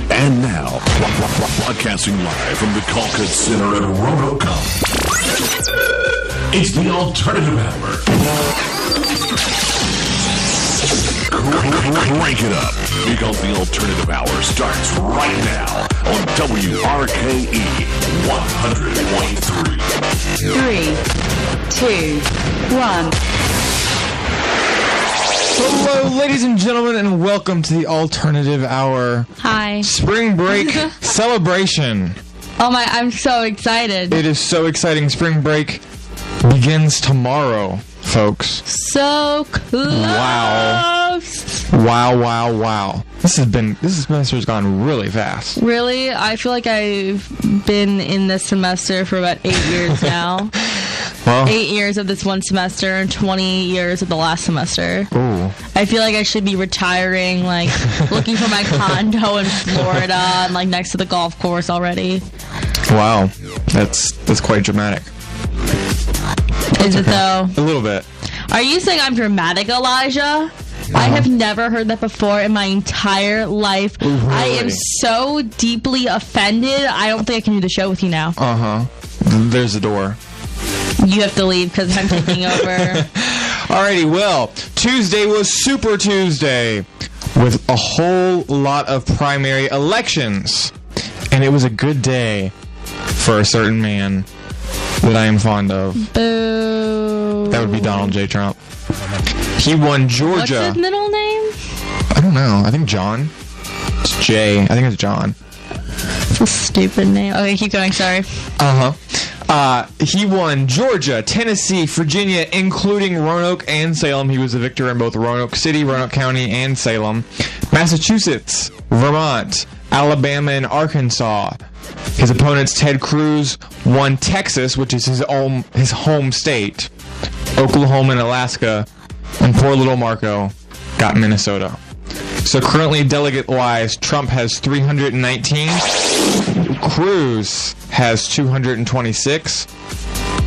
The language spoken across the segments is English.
And now, broadcasting live from the Colquitt Center at Roanoke, it's the Alternative Hour. Crank it up, because the Alternative Hour starts right now on WRKE 100.3. 3, 2, 1. Hello, ladies and gentlemen, and welcome to the Alternative Hour. Hi. Spring break celebration. Oh my, I'm so excited. It is so exciting. Spring break begins tomorrow, folks. So close. Wow. This semester's gone really fast. Really? I feel like I've been in this semester for about 8 years now. Well, 8 years of this one semester and 20 years of the last semester. Ooh. I feel like I should be retiring, like looking for my condo in Florida and like next to the golf course already. Wow. That's quite dramatic. Is it though? A little bit. Are you saying I'm dramatic, Elijah? I have never heard that before in my entire life. Ooh, really? I am so deeply offended. I don't think I can do the show with you now. There's the door. You have to leave because I'm taking over. Alrighty, well, Tuesday was Super Tuesday with a whole lot of primary elections. And it was a good day for a certain man that I am fond of. Boo. That would be Donald J. Trump. He won Georgia. What's his middle name? I don't know. I think John. It's Jay. I think it's John. It's a stupid name. Okay, keep going. Sorry. He won Georgia, Tennessee, Virginia, including Roanoke and Salem. He was the victor in both Roanoke City, Roanoke County, and Salem. Massachusetts, Vermont, Alabama, and Arkansas. His opponents, Ted Cruz, won Texas, which is his home state, Oklahoma and Alaska, and poor little Marco got Minnesota. So currently, delegate-wise, Trump has 319, Cruz has 226,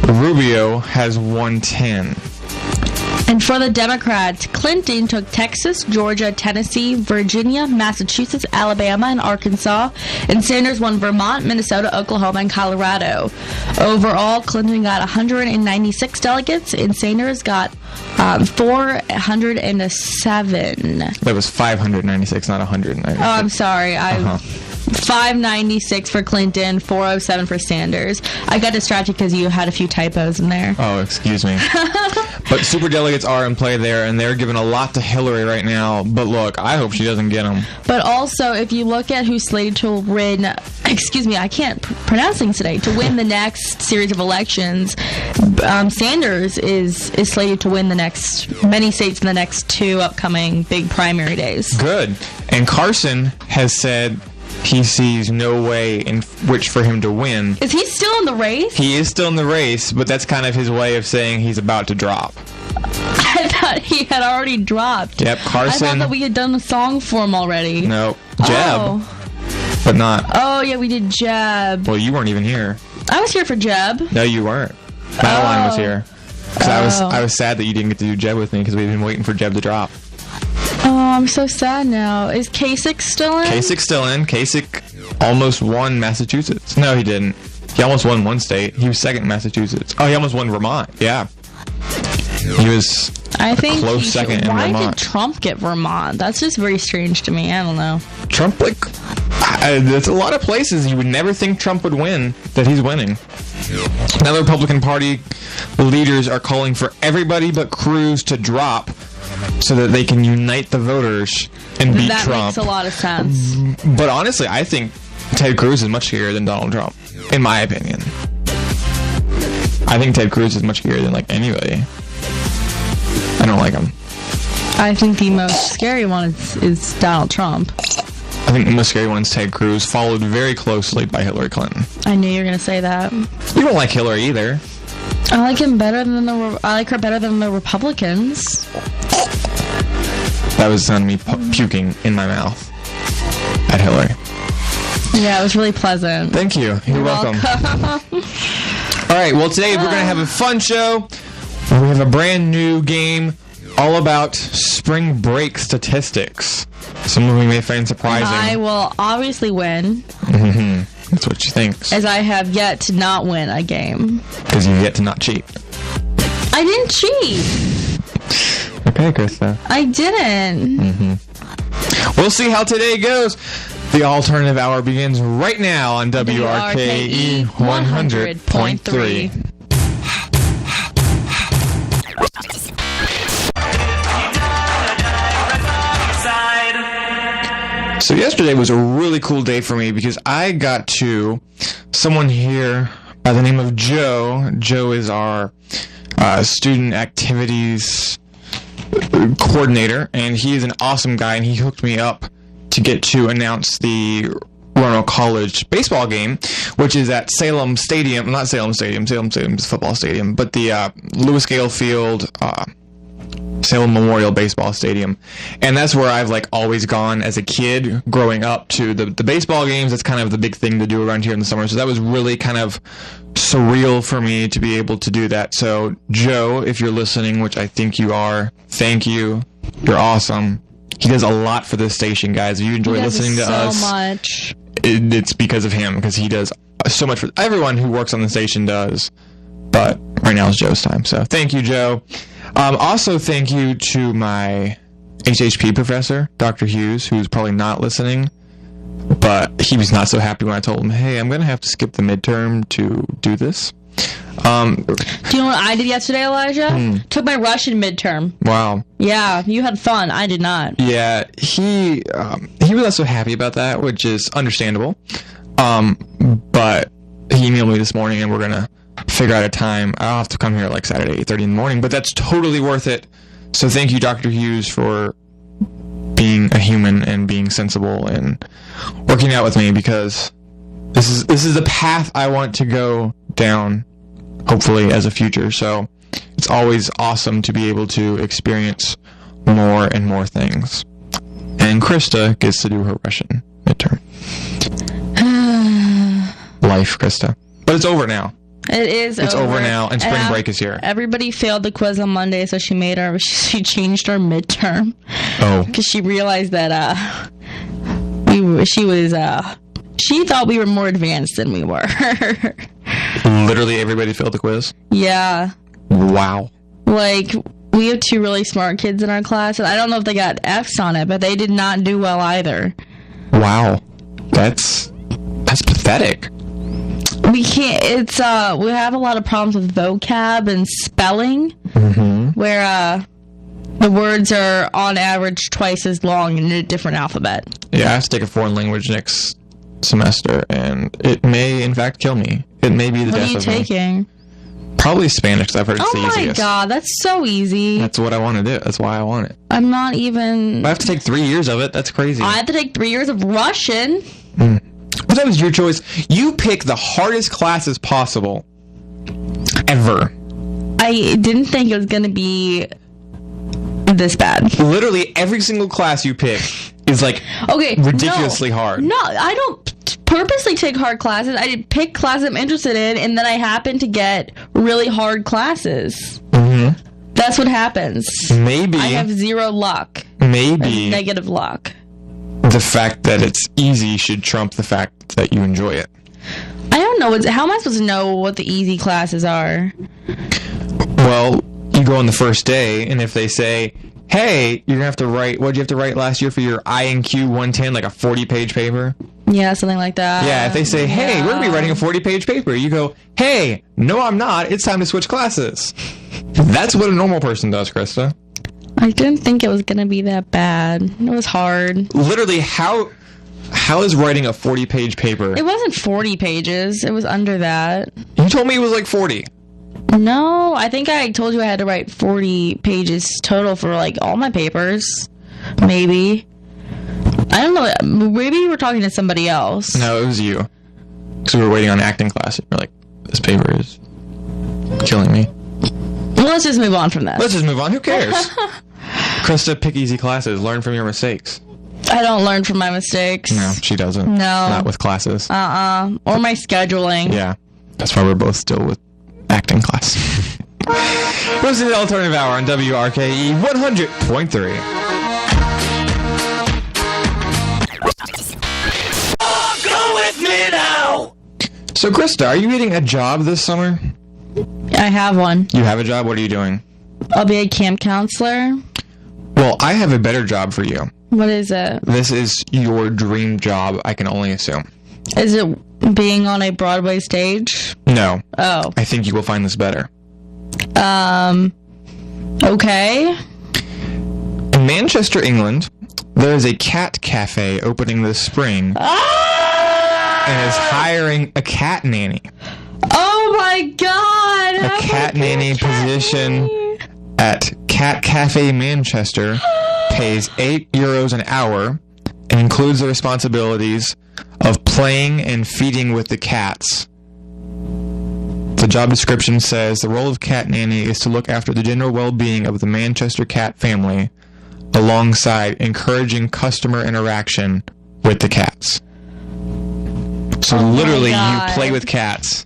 Rubio has 110. And for the Democrats, Clinton took Texas, Georgia, Tennessee, Virginia, Massachusetts, Alabama, and Arkansas. And Sanders won Vermont, Minnesota, Oklahoma, and Colorado. Overall, Clinton got 196 delegates, and Sanders got 407. That was 596, not 196. Oh, I'm sorry. 596 for Clinton, 407 for Sanders. I got distracted because you had a few typos in there. Oh, excuse me. But superdelegates are in play there, and they're giving a lot to Hillary right now. But look, I hope she doesn't get them. But also, if you look at who's slated to win, I can't pronounce things today, to win the next series of elections, Sanders is slated to win the next many states in the next 2 upcoming big primary days. Good. And Carson has said he sees no way in which for him to win. Is he still in the race? He is still in the race, but that's kind of his way of saying he's about to drop. I thought he had already dropped. Yep, Carson. I thought that we had done a song for him already. No, Jeb. Oh. But not. Oh, yeah, we did Jeb. Well, you weren't even here. I was here for Jeb. No, you weren't. Madeline was here. Because I was sad that you didn't get to do Jeb with me because we've been waiting for Jeb to drop. Oh, I'm so sad now. Is Kasich still in? Kasik's still in. Kasich almost won Massachusetts. No, he didn't. He almost won one state. He was second in Massachusetts. Oh, he almost won Vermont. Yeah. He was close second in Vermont. Why did Trump get Vermont? That's just very strange to me. I don't know. Trump, there's a lot of places you would never think Trump would win that he's winning. Now the Republican Party leaders are calling for everybody but Cruz to drop so that they can unite the voters and beat Trump. That makes a lot of sense. But honestly, I think Ted Cruz is much scarier than Donald Trump, in my opinion. I think Ted Cruz is much scarier than, anybody. I don't like him. I think the most scary one is Donald Trump. I think the most scary one is Ted Cruz, followed very closely by Hillary Clinton. I knew you were going to say that. You don't like Hillary either. I like her better than the Republicans. That was sound me puking in my mouth at Hillary. Yeah, it was really pleasant. Thank you. You're welcome. All right, well, today we're going to have a fun show. We have a brand new game all about spring break statistics. Some of you may find surprising. I will obviously win. That's what she thinks. As I have yet to not win a game. Because you've yet to not cheat. I didn't cheat. Okay, Christa. I didn't. We'll see how today goes. The Alternative Hour begins right now on WRKE 100.3. So yesterday was a really cool day for me because I got to someone here by the name of Joe. Joe is our student activities coordinator, and he is an awesome guy, and he hooked me up to get to announce the Roanoke College baseball game, which is at Salem Stadium. Not Salem Stadium. Salem Stadium is football stadium, but the Lewis Gale Field Salem Memorial Baseball Stadium. And that's where I've always gone as a kid growing up to the baseball games. That's kind of the big thing to do around here in the summer. So that was really kind of surreal for me to be able to do that. So Joe, if you're listening, which I think you are, thank you. You're awesome. He does a lot for this station, guys. If you enjoy listening to us, so much. It's because of him, because he does so much for everyone who works on the station does. But right now is Joe's time. So thank you, Joe. Also, thank you to my HHP professor, Dr. Hughes, who's probably not listening, but he was not so happy when I told him, hey, I'm going to have to skip the midterm to do this. Do you know what I did yesterday, Elijah? Took my Russian midterm. Wow. Yeah, you had fun. I did not. Yeah, he was not so happy about that, which is understandable. But he emailed me this morning, and we're going to figure out a time. I'll have to come here at Saturday, 8:30 in the morning, but that's totally worth it. So thank you, Dr. Hughes, for being a human and being sensible and working out with me, because this is the path I want to go down, hopefully, as a future. So it's always awesome to be able to experience more and more things. And Christa gets to do her Russian midterm. Life, Christa. But it's over now. It is It's over now, and spring break is here. Everybody failed the quiz on Monday, so she changed our midterm. Oh. Because she realized that she thought we were more advanced than we were. Literally everybody failed the quiz? Yeah. Wow. We have two really smart kids in our class, and I don't know if they got F's on it, but they did not do well either. Wow. That's pathetic. We can't, we have a lot of problems with vocab and spelling, where the words are on average twice as long in a different alphabet. Yeah, I have to take a foreign language next semester, and it may, in fact, kill me. It may be the death of me. What are you taking? Probably Spanish, because I've heard it's the easiest. Oh my god, that's so easy. That's what I want to do. That's why I want it. I'm not even... I have to take 3 years of it. That's crazy. I have to take 3 years of Russian. But that was your choice. You pick the hardest classes possible. Ever. I didn't think it was going to be this bad. Literally every single class you pick is ridiculously hard. No, I don't purposely take hard classes. I pick classes I'm interested in, and then I happen to get really hard classes. That's what happens. Maybe. I have zero luck. Maybe. Negative luck. The fact that it's easy should trump the fact that you enjoy it. I don't know. How am I supposed to know what the easy classes are? Well, you go on the first day, and if they say, hey, you're going to have to write, what did you have to write last year for your INQ 110, like a 40-page paper? Yeah, something like that. Yeah, if they say, hey, we're going to be writing a 40-page paper, you go, hey, no, I'm not. It's time to switch classes. That's what a normal person does, Christa. I didn't think it was going to be that bad. It was hard. Literally, how is writing a 40-page paper? It wasn't 40 pages. It was under that. You told me it was like 40. No, I think I told you I had to write 40 pages total for all my papers. Maybe. I don't know. Maybe you were talking to somebody else. No, it was you. Because we were waiting on acting class. And you're like, this paper is killing me. Well, let's just move on from that. Let's just move on. Who cares? Christa, pick easy classes. Learn from your mistakes. I don't learn from my mistakes. No, she doesn't. No. Not with classes. Or my scheduling. Yeah. That's why we're both still with acting class. Listen to the Alternative Hour on WRKE 100.3. Go with me now! So, Christa, are you getting a job this summer? I have one. You have a job? What are you doing? I'll be a camp counselor. Well, I have a better job for you. What is it? This is your dream job, I can only assume. Is it being on a Broadway stage? No. Oh. I think you will find this better. Okay. In Manchester, England, there is a cat cafe opening this spring and is hiring a cat nanny. Oh my god! A cat nanny position at Cat Cafe Manchester pays €8 an hour and includes the responsibilities of playing and feeding with the cats. The job description says the role of cat nanny is to look after the general well-being of the Manchester cat family alongside encouraging customer interaction with the cats. So literally you play with cats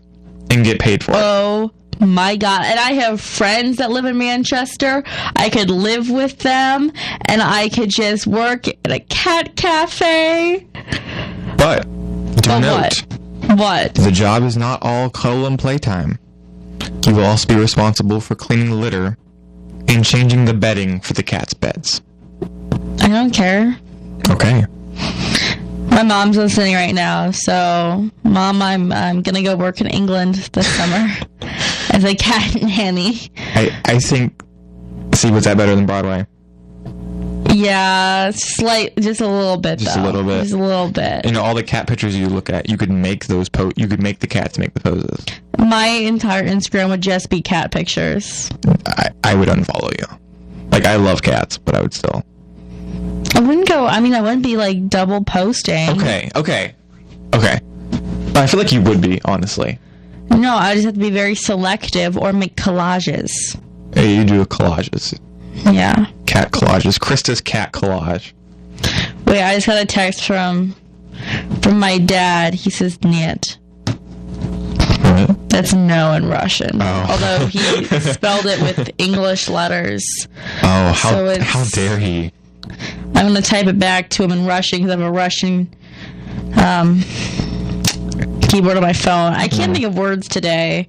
and get paid for it. Oh my god. And I have friends that live in Manchester. I could live with them and I could just work at a cat cafe. But do note, what? The job is not all cuddle and playtime. You will also be responsible for cleaning the litter and changing the bedding for the cats' beds. I don't care. Okay. My mom's listening right now, so Mom, I'm gonna go work in England this summer as a cat nanny. I think. See, was that better than Broadway? Yeah, just a little bit. Just a little bit. Just a little bit. You know, all the cat pictures you look at, you could make those you could make the cats make the poses. My entire Instagram would just be cat pictures. I would unfollow you. Like, I love cats, but I would still. I wouldn't be like double posting. Okay. I feel like you would be, honestly. No, I just have to be very selective or make collages. Hey, you do collages. Yeah. Cat collages. Christa's cat collage. Wait, I just got a text from my dad. He says "niet." What? That's no in Russian. Oh. Although he spelled it with English letters. Oh, how dare he? I'm going to type it back to him in Russian because I have a Russian keyboard on my phone. I can't think of words today.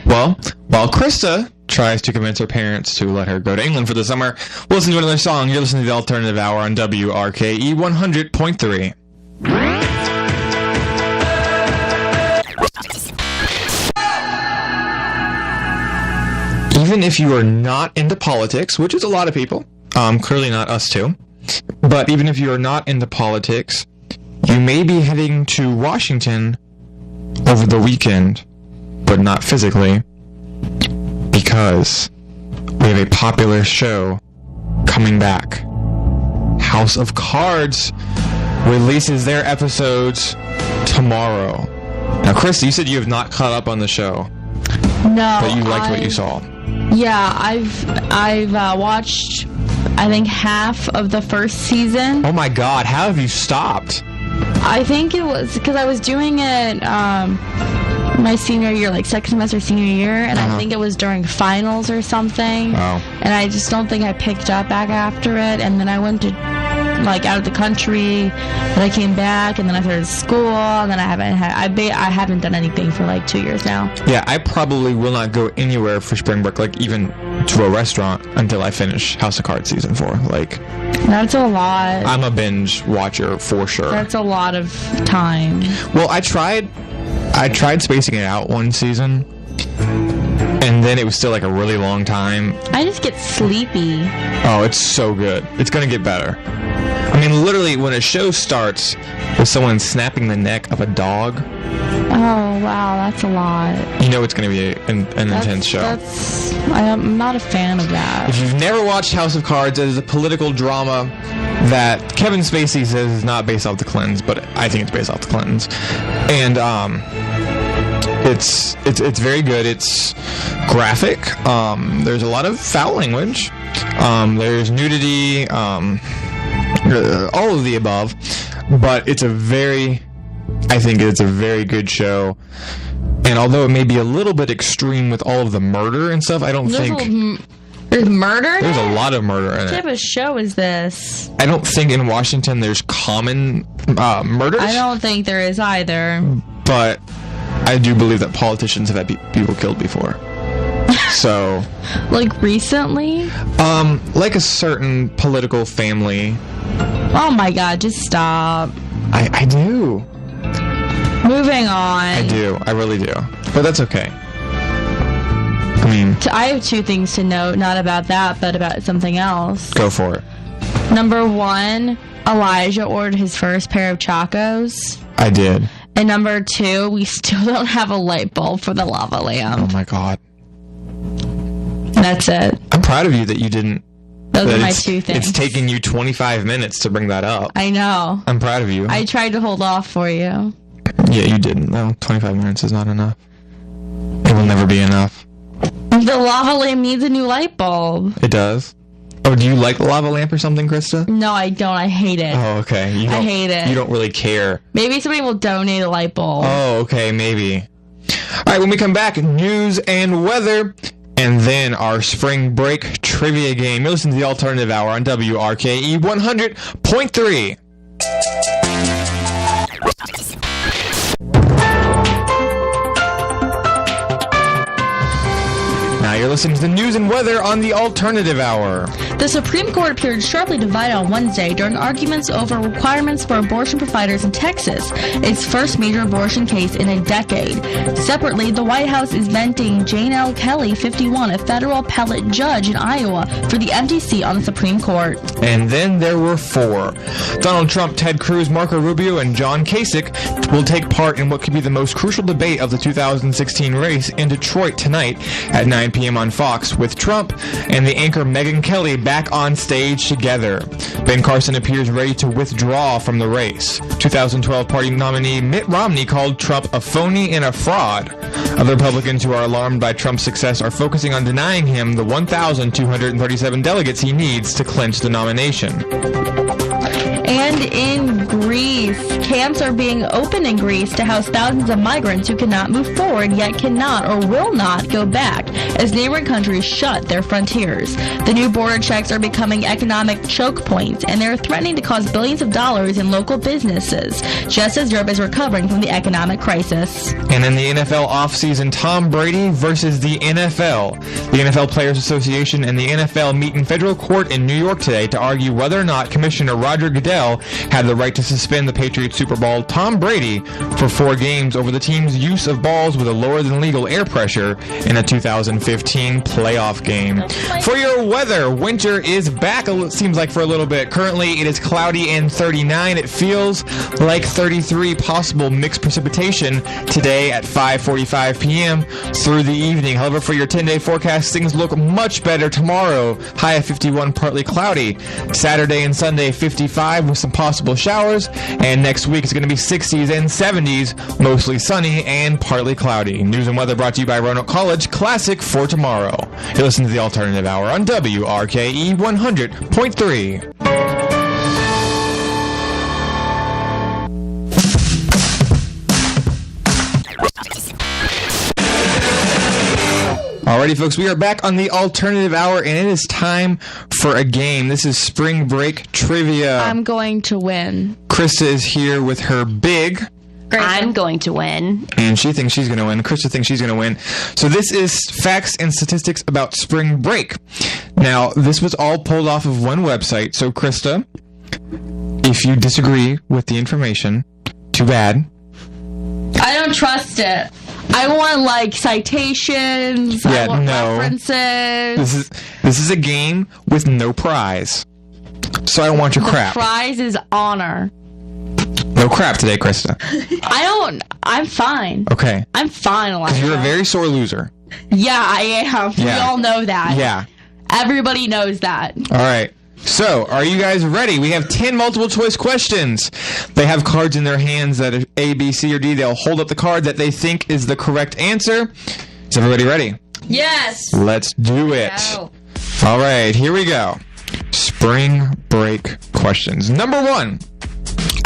Well, while Christa tries to convince her parents to let her go to England for the summer, we'll listen to another song. You're listening to the Alternative Hour on WRKE 100.3. Even if you are not into politics, which is a lot of people, clearly not us too, but even if you are not into politics, you may be heading to Washington over the weekend, but not physically, because we have a popular show coming back. House of Cards releases their episodes tomorrow. Now, Christa, you said you have not caught up on the show, No, but you liked what you saw. Yeah, I've watched, I think, half of the first season. Oh my God, how have you stopped? I think it was because I was doing it my senior year, like second semester senior year, and I think it was during finals or something. Oh. And I just don't think I picked up back after it, and then I went to out of the country, and I came back, and then I started school, and then I haven't done anything for like 2 years now. Yeah, I probably will not go anywhere for spring break, like even to a restaurant, until I finish House of Cards season 4. Like, that's a lot. I'm a binge watcher for sure. That's a lot of time. Well, I tried spacing it out one season, and then it was still like a really long time. I just get sleepy. Oh, it's so good. It's gonna get better. I mean, literally, when a show starts with someone snapping the neck of a dog, oh wow, that's a lot. you know it's gonna be an intense show. I'm not a fan of that. If you've never watched House of Cards, it is a political drama that Kevin Spacey says is not based off the Clintons, but I think it's based off the Clintons. And it's very good. It's graphic. There's a lot of foul language. There's nudity. All of the above. But I think it's a very good show. And although it may be a little bit extreme with all of the murder and stuff, I don't think... There's murder in There's it? a lot of murder in What it. type of show is this? I don't think in Washington there's common murders. I don't think there is either. But I do believe that politicians have had people killed before. So... Like recently? Like a certain political family. Oh my god, just stop. I do. Moving on. I do. I really do. But that's okay. I mean... I have two things to note, not about that, but about something else. Go for it. Number one, Elijah ordered his first pair of Chacos. I did. And number two, we still don't have a light bulb for the lava lamp. Oh my god. That's it. I'm proud of you that you didn't... Those are my two things. It's taking you 25 minutes to bring that up. I know. I'm proud of you. I tried to hold off for you. Yeah, you didn't. No, 25 minutes is not enough. It will never be enough. The lava lamp needs a new light bulb. It does? Oh, do you like the lava lamp or something, Christa? No, I don't. I hate it. Oh, okay. I hate it. You don't really care. Maybe somebody will donate a light bulb. Oh, okay, maybe. All right, when we come back, news and weather, and then our spring break trivia game. You're listening to the Alternative Hour on WRKE 100.3. Now you're listening to the news and weather on the Alternative Hour. The Supreme Court appeared sharply divided on Wednesday during arguments over requirements for abortion providers in Texas, its first major abortion case in a decade. Separately, the White House is venting Jane L. Kelly, 51, a federal appellate judge in Iowa, for the empty seat on the Supreme Court. And then there were four. Donald Trump, Ted Cruz, Marco Rubio, and John Kasich will take part in what could be the most crucial debate of the 2016 race in Detroit tonight at 9 p.m. on Fox, with Trump and the anchor Megyn Kelly back on stage together. Ben Carson appears ready to withdraw from the race. 2012 party nominee Mitt Romney called Trump a phony and a fraud. Other Republicans who are alarmed by Trump's success are focusing on denying him the 1,237 delegates he needs to clinch the nomination. And in Greece, camps are being opened in Greece to house thousands of migrants who cannot move forward yet cannot or will not go back as neighboring countries shut their frontiers. The new border checks are becoming economic choke points, and they're threatening to cost billions of dollars in local businesses, just as Europe is recovering from the economic crisis. And in the NFL offseason, Tom Brady versus the NFL. The NFL Players Association and the NFL meet in federal court in New York today to argue whether or not Commissioner Roger Goodell had the right to suspend the Patriots Super Bowl Tom Brady for 4 games over the team's use of balls with a lower than legal air pressure in a 2015 playoff game. For your weather, winter is back, it seems like, for a little bit. Currently, it is cloudy and 39. It feels like 33. Possible mixed precipitation today at 5:45 p.m. through the evening. However, for your 10-day forecast, things look much better tomorrow. High of 51, partly cloudy. Saturday and Sunday, 55 with some possible showers. And next week, it's going to be 60s and 70s, mostly sunny and partly cloudy. News and weather brought to you by Roanoke College. Classic for tomorrow. You're listening to the Alternative Hour on WRKE 100.3. Alrighty, folks, we are back on the Alternative Hour, and it is time for a game. This is Spring Break Trivia. I'm going to win. Christa is here with her big... Grayson. I'm going to win. And she thinks she's going to win. Christa thinks she's going to win. So this is facts and statistics about spring break. Now, this was all pulled off of one website. So, Christa, if you disagree with the information, too bad. I don't trust it. I want, like, citations. Yeah, I want no. references. This is a game with no prize. So I don't want your crap. The prize is honor. No crap today, Christa. I'm fine. Okay. I'm fine, Elijah. Because you're a very sore loser. Yeah, I am. Yeah. We all know that. Yeah. Everybody knows that. All right. So, are you guys ready? We have 10 multiple choice questions. They have cards in their hands that are A, B, C, or D. They'll hold up the card that they think is the correct answer. Is everybody ready? Yes. Let's do it. Go. All right, here we go. Spring break questions. Number 1.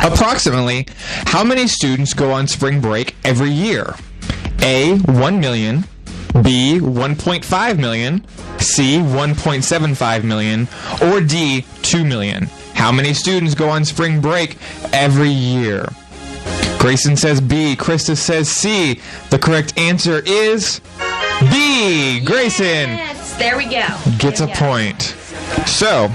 Approximately how many students go on spring break every year? A, 1 million, B, 1.5 million, C, 1.75 million, or D, 2 million? How many students go on spring break every year? Grayson says B. Christa says C. The correct answer is B. Grayson Yes, there we go. gets a point. So,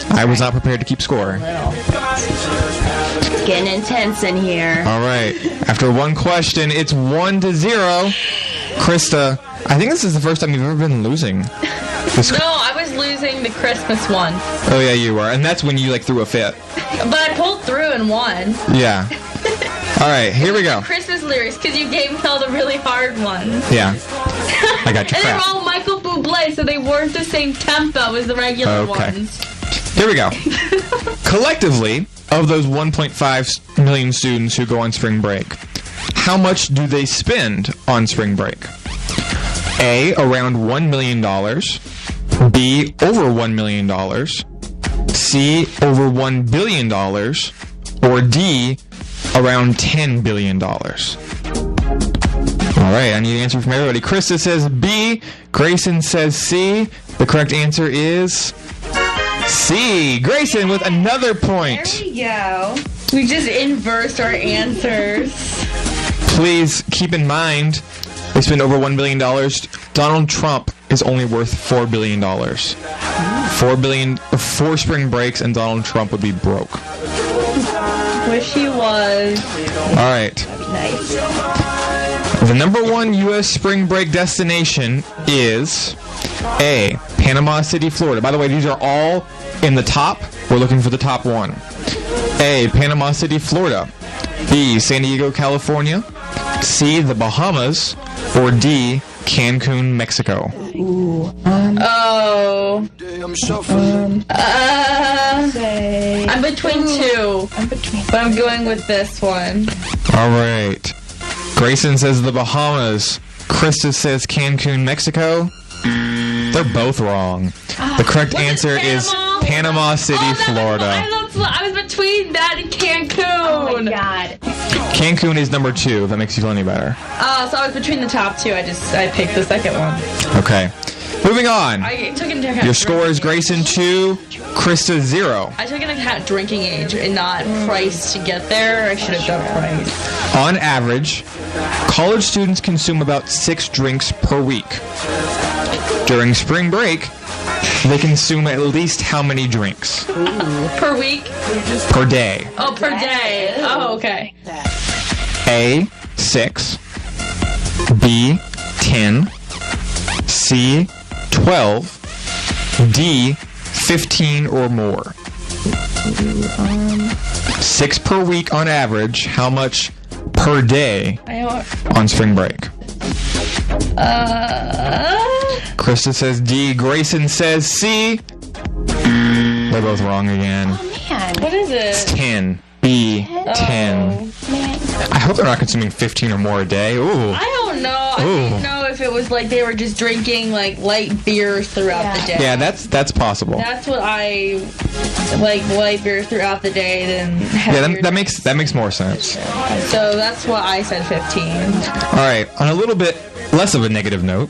I was not prepared to keep score. It's getting intense in here. All right. After one question, it's 1-0. Christa, I think this is the first time you've ever been losing. No, I was losing the Christmas one. Oh, yeah, you were. And that's when you, threw a fit. But I pulled through and won. Yeah. All right, here we go. Christmas lyrics, because you gave me all the really hard ones. Yeah. I got your And they were crap. all Michael Bublé, so they weren't the same tempo as the regular ones. Here we go. Collectively, of those 1.5 million students who go on spring break, how much do they spend on spring break? A, around $1 million. B, over $1 million. C, over $1 billion. Or D, around $10 billion. All right, I need an answer from everybody. Christa says B. Grayson says C. The correct answer is C. Grayson with another point. There we go. We just inversed our answers. Please keep in mind, they spend over $1 billion. Donald Trump is only worth $4 billion. $4 billion, 4 spring breaks, and Donald Trump would be broke. Wish he was. All right. Nice. The number 1 U.S. spring break destination is A, Panama City, Florida. By the way, these are all in the top. We're looking for the top one. A, Panama City, Florida. B, San Diego, California. C, the Bahamas. Or D, Cancun, Mexico. I'm between two. But I'm going with this one. All right. Grayson says the Bahamas. Christa says Cancun, Mexico. They're both wrong. The correct answer is Panama City, Florida. I was between that and Cancun. Oh my god. Cancun is number 2, if that makes you feel any better. So I was between the top two. I picked the second one. Okay. Moving on. I took into account Your score is Grayson 2, Christa 0. I took into account drinking age and not price to get there. I should have done price. On average, college students consume about 6 drinks per week. During spring break, they consume at least how many drinks? Per week? Per day. Oh, per day. Oh, okay. A, 6. B, 10. C, 12. D, 15 or more. 6 per week on average. How much per day on spring break? Christa says D. Grayson says C. They're both wrong again. Oh, man. What is it? It's 10. B, 10. Man. I hope they're not consuming 15 or more a day. Ooh. I don't know. I didn't know if it was like they were just drinking like light beers throughout the day. Yeah, that's possible. That's what I like, light beers throughout the day. Then that makes more sense. So that's why I said 15. All right, on a little bit less of a negative note.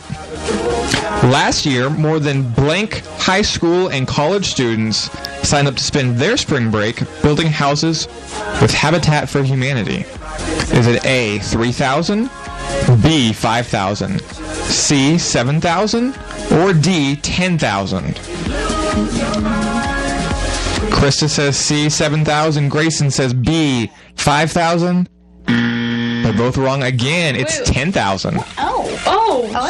Last year, more than blank high school and college students signed up to spend their spring break building houses with Habitat for Humanity. Is it A, 3,000, B, 5,000, C, 7,000, or D, 10,000? Christa says C, 7,000. Grayson says B, 5,000. They're both wrong again. It's 10,000.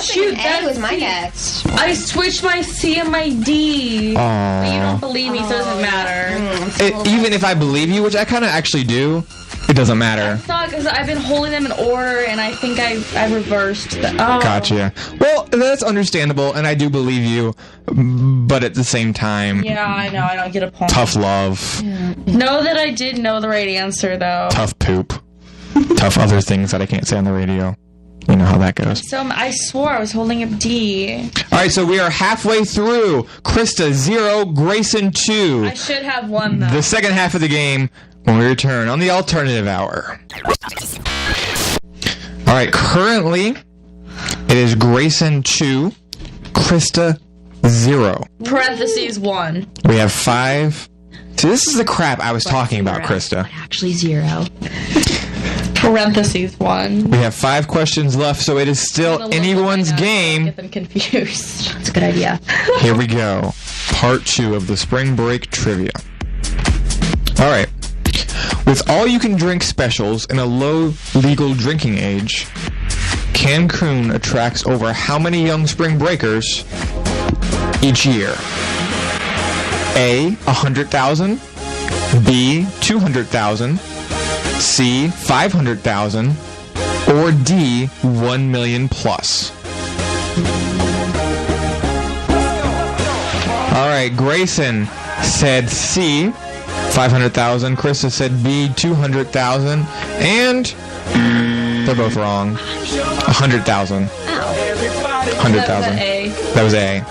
Shoot, that was my next. I switched my C and my D. But you don't believe me, so it doesn't matter. Even if I believe you, which I kind of actually do, it doesn't matter. Because I've been holding them in order, and I think I reversed them. Gotcha. Well, that's understandable, and I do believe you, but at the same time... Yeah, I know, I don't get a point. Tough love. Yeah. Know that I did know the right answer, though. Tough poop. Tough other things that I can't say on the radio. You know how that goes. So I swore I was holding up D. All right, so we are halfway through. Christa 0, Grayson 2. I should have won, though. The second half of the game when we return on the alternative hour. All right, currently It is Grayson 2, Christa 0. Parentheses 1. We have 5. So this is the crap I was talking about, Christa. But actually 0. Parentheses 1. We have 5 questions left, so it is still anyone's game. Get them confused. That's a good idea. Here we go. Part 2 of the spring break trivia. All right. With all-you-can-drink specials in a low legal drinking age, Cancun attracts over how many young spring breakers each year? A, 100,000. B, 200,000. C, 500,000. Or D, 1 million plus. All right, Grayson said C, 500,000. Christa said B, 200,000. And they're both wrong. 100,000. 100,000. A. That was A.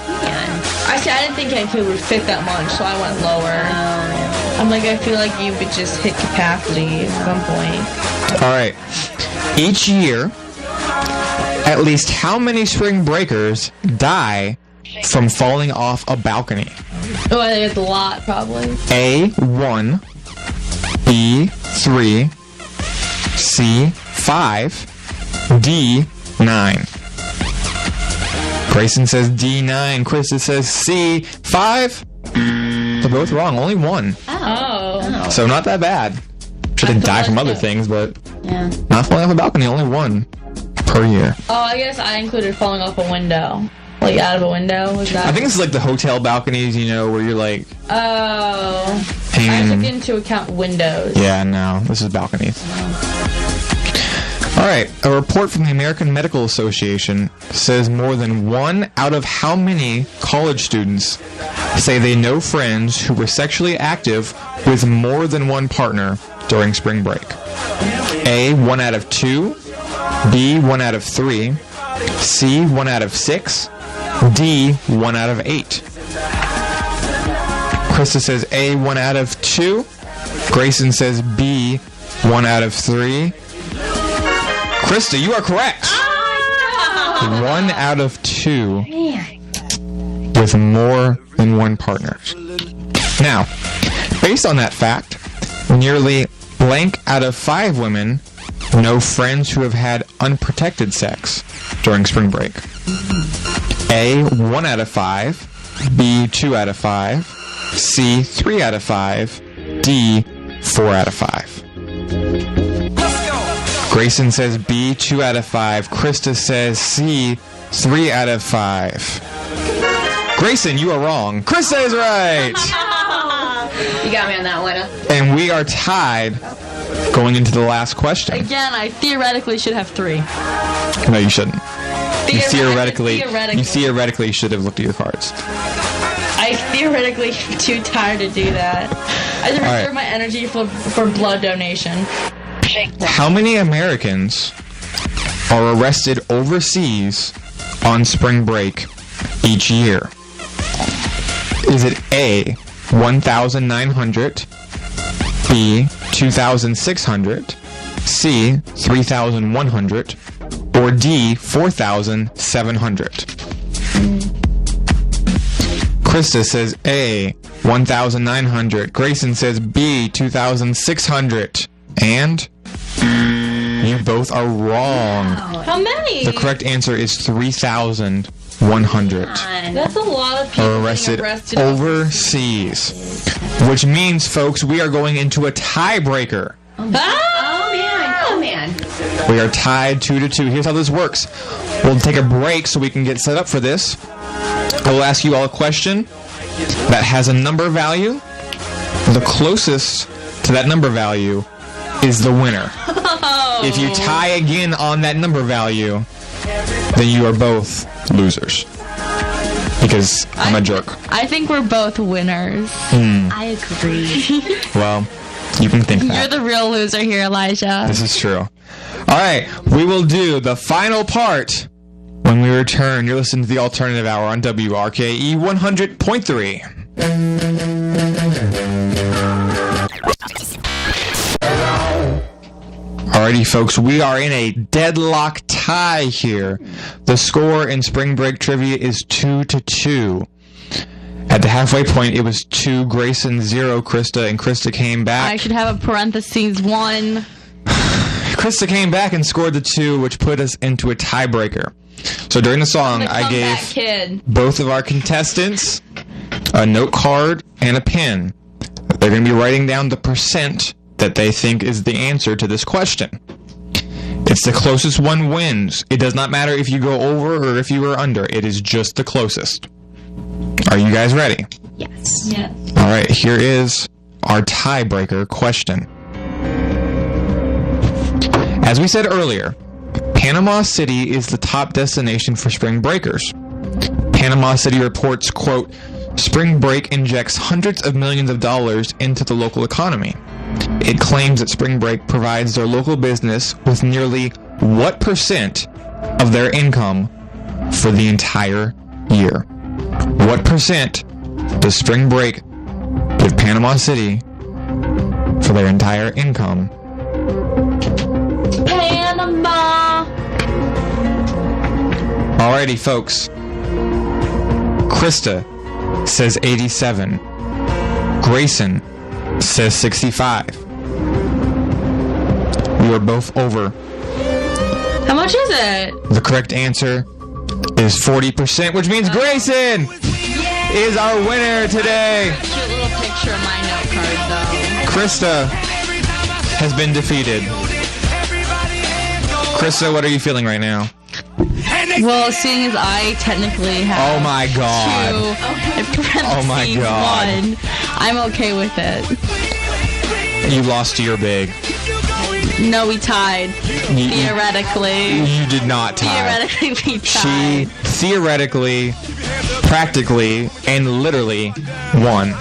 I didn't think Cancun would fit that much, so I went lower. I'm like, I feel like you would just hit capacity at some point. All right. Each year, at least how many spring breakers die from falling off a balcony? Oh, I think it's a lot, probably. A, 1. B, 3. C, 5. D, 9. Grayson says D9. Christa says C5. They're both wrong. Only 1. Oh. So not that bad. Sure, they die from other things, but Yeah. not falling off a balcony. Only 1 per year. Oh, I guess I included falling off a window. Like, out of a window? Was that? I think this is like the hotel balconies, you know, where you're like... Oh. I hanging. took into account windows. Yeah, no. This is balconies. All right. A report from the American Medical Association says more than 1 out of how many college students say they know friends who were sexually active with more than one partner during spring break? A, 1 out of 2. B, 1 out of 3. C, 1 out of 6. D, 1 out of 8. Christa says A, 1 out of 2. Grayson says B, 1 out of 3. Christa, you are correct. 1 out of 2 with more than one partner. Now, based on that fact, nearly blank out of 5 women know friends who have had unprotected sex during spring break. A, 1 out of 5. B, 2 out of 5. C, 3 out of 5. D, 4 out of 5. Grayson says B, 2 out of 5. Christa says C, 3 out of 5. Grayson, you are wrong. Christa is right. You got me on that one. And we are tied going into the last question. Again, I theoretically should have 3. No, you shouldn't. You Theoretically. theoretically should have looked at your cards. I theoretically am too tired to do that. I just reserve my energy for blood donation. How many Americans are arrested overseas on spring break each year? Is it A, 1,900, B, 2,600, C, 3,100, or D, 4,700? Christa says A, 1,900. Grayson says B, 2,600. And you both are wrong. How many? The correct answer is 3,100. That's a lot of people Are arrested overseas. Which means, folks, we are going into a tiebreaker. Oh man. We are tied 2-2. Here's how this works. We'll take a break so we can get set up for this. I will ask you all a question that has a number value. The closest to that number value is the winner. If you tie again on that number value, then you are both losers. Because I'm a jerk. I think we're both winners. I agree. Well, you can think that. You're the real loser here, Elijah. This is true. All right, we will do the final part when we return. You're listening to the Alternative Hour on WRKE 100.3. All Alrighty, folks, we are in a deadlock tie here. The score in spring break trivia is 2-2. At the halfway point, it was 2, Grayson 0, Christa, and Christa came back. I should have a parentheses 1. Christa came back and scored the 2, which put us into a tiebreaker. So during the song, I gave both of our contestants a note card and a pen. They're going to be writing down the percent that they think is the answer to this question. It's the closest one wins. It does not matter if you go over or if you are under. It is just the closest. Are you guys ready? Yes. All right, here is our tiebreaker question. As we said earlier, Panama City is the top destination for spring breakers. Panama City reports, quote, spring break injects hundreds of millions of dollars into the local economy. It claims that spring break provides their local business with nearly what percent of their income for the entire year? What percent does spring break give Panama City for their entire income? Panama. Alrighty, folks. Christa says 87. Grayson says 65. We are both over. How much is it? The correct answer is 40%, which means Grayson is our winner today. Cute little picture of my note card, though. Christa has been defeated. Christa, what are you feeling right now? Well, seeing as I technically have Oh my God. 2, Oh my God. 1, I'm okay with it. You lost to your big. No, we tied. Theoretically. You did not tie. Theoretically, we She tied. theoretically, practically, and literally won.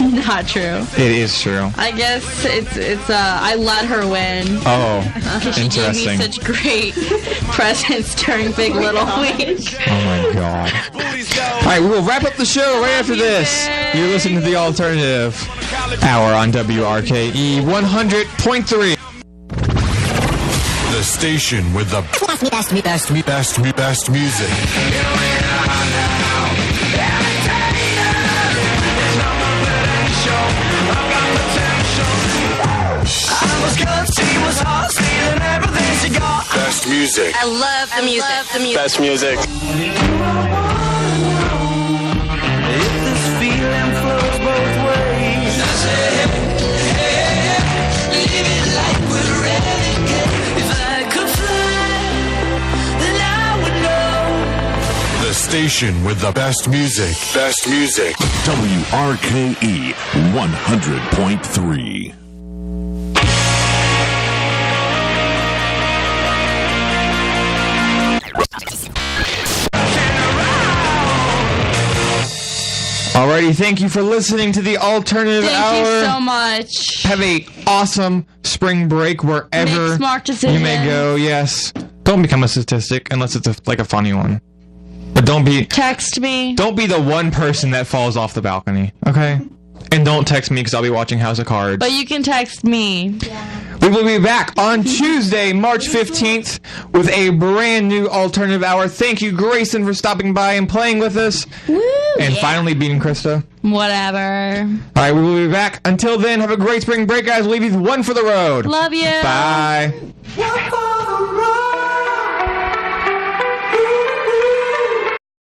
Not true. It is true. I guess it's I let her win. Oh, She interesting. gave me such great presents during Big Little Week. Oh my God. All right, we will wrap up the show right after this. You're listening to The Alternative Hour on WRKE 100.3. The station with the best music. Best music. I love the music. Best music. If this feeling flows both ways, live it like we're renegade. If I could fly, then I would know. The station with the best music. Best music. WRKE 100.3. Alrighty, thank you for listening to The Alternative Hour. Thank you so much. Have a awesome spring break wherever Make smart decisions. you may go. Yes. Don't become a statistic unless it's like a funny one. But don't be Text me. the one person that falls off the balcony, okay? And don't text me because I'll be watching House of Cards. But you can text me. We will be back on Tuesday, March 15th, with a brand new Alternative Hour. Thank you, Grayson, for stopping by and playing with us. Woo! And finally beating Christa. Whatever. All right, we will be back. Until then, have a great spring break, guys. We'll leave you one for the road. Love you. Bye. One for the road.